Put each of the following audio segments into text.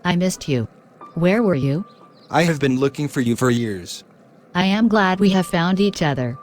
I missed you. Where were you? I have been looking for you for years. I am glad we have found each other.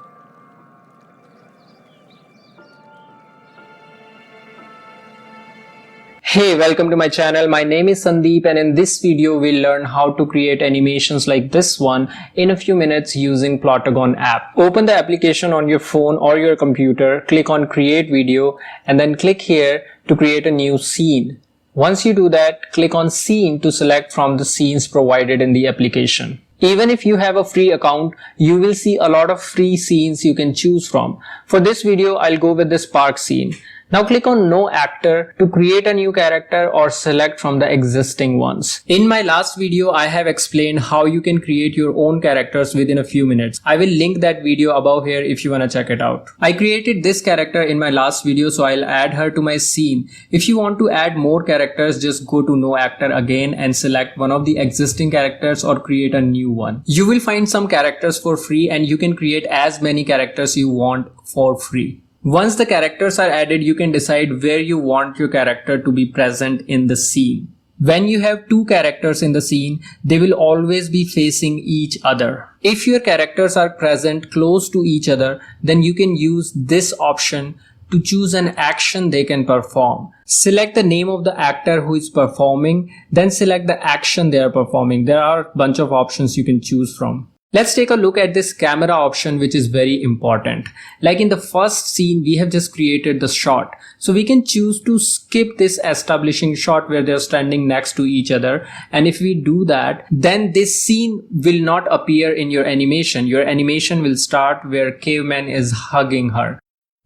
Hey, welcome to my channel. My name is Sandeep, and in this video we'll learn how to create animations like this one in a few minutes using Plotagon app. Open the application on your phone or your computer, click on create video, and then click here to create a new scene. Once you do that, click on scene to select from the scenes provided in the application. Even if you have a free account, you will see a lot of free scenes you can choose from. For this video, I'll go with this park scene. Now click on no actor to create a new character or select from the existing ones. In my last video, I have explained how you can create your own characters within a few minutes. I will link that video above here if you want to check it out. I created this character in my last video, so I'll add her to my scene. If you want to add more characters, just go to no actor again and select one of the existing characters or create a new one. You will find some characters for free and you can create as many characters you want for free. Once the characters are added, you can decide where you want your character to be present in the scene. When you have two characters in the scene, they will always be facing each other. If your characters are present close to each other, then you can use this option to choose an action they can perform. Select the name of the actor who is performing, then select the action they are performing. There are a bunch of options you can choose from. Let's take a look at this camera option, which is very important. Like in the first scene, we have just created the shot. So we can choose to skip this establishing shot where they're standing next to each other. And if we do that, then this scene will not appear in your animation. Your animation will start where Caveman is hugging her.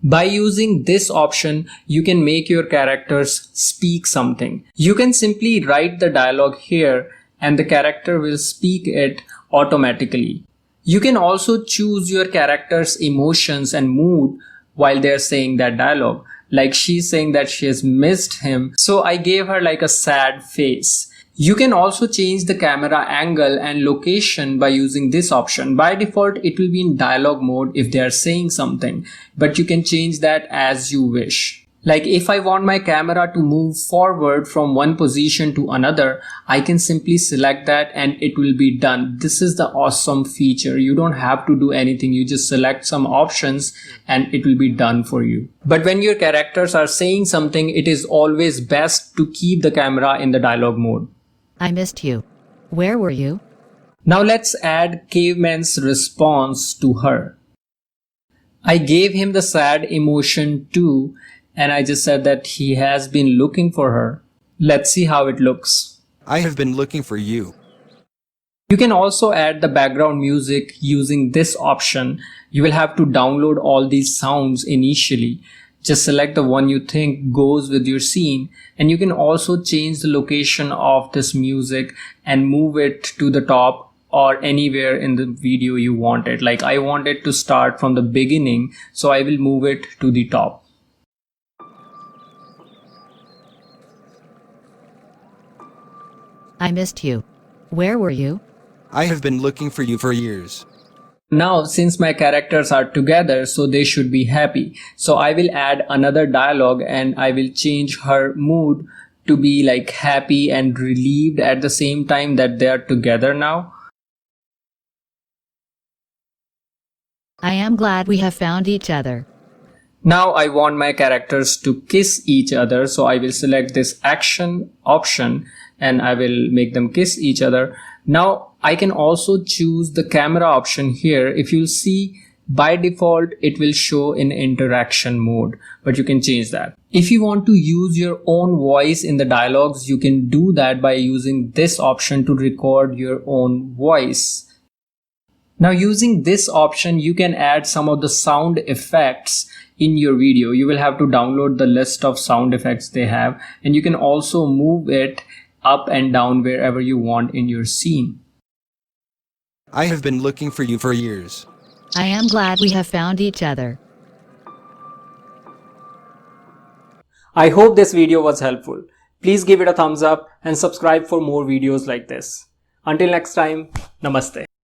By using this option, you can make your characters speak something. You can simply write the dialogue here and the character will speak it automatically. You can also choose your character's emotions and mood while they're saying that dialogue. Like she's saying that she has missed him, so I gave her like a sad face. You can also change the camera angle and location by using this option. By default, it will be in dialogue mode if they are saying something, but you can change that as you wish. Like if I want my camera to move forward from one position to another, I can simply select that and it will be done. This is the awesome feature. You don't have to do anything. You just select some options and it will be done for you. But when your characters are saying something, it is always best to keep the camera in the dialogue mode. I missed you. Where were you? Now let's add Caveman's response to her. I gave him the sad emotion too. And I just said that he has been looking for her. Let's see how it looks. I have been looking for you. You can also add the background music using this option. You will have to download all these sounds initially. Just select the one you think goes with your scene. And you can also change the location of this music and move it to the top or anywhere in the video you want it. Like I want it to start from the beginning, so I will move it to the top. I missed you. Where were you? I have been looking for you for years. Now, since my characters are together, so they should be happy. So I will add another dialogue and I will change her mood to be like happy and relieved at the same time that they are together now. I am glad we have found each other. Now I want my characters to kiss each other, so I will select this action option and I will make them kiss each other. Now I can also choose the camera option here. If you'll see, by default it will show in interaction mode, but you can change that. If you want to use your own voice in the dialogues, you can do that by using this option to record your own voice. Now using this option, you can add some of the sound effects in your video. You will have to download the list of sound effects they have, and you can also move it up and down wherever you want in your scene. I have been looking for you for years. I am glad we have found each other. I hope this video was helpful. Please give it a thumbs up and subscribe for more videos like this. Until next time, Namaste.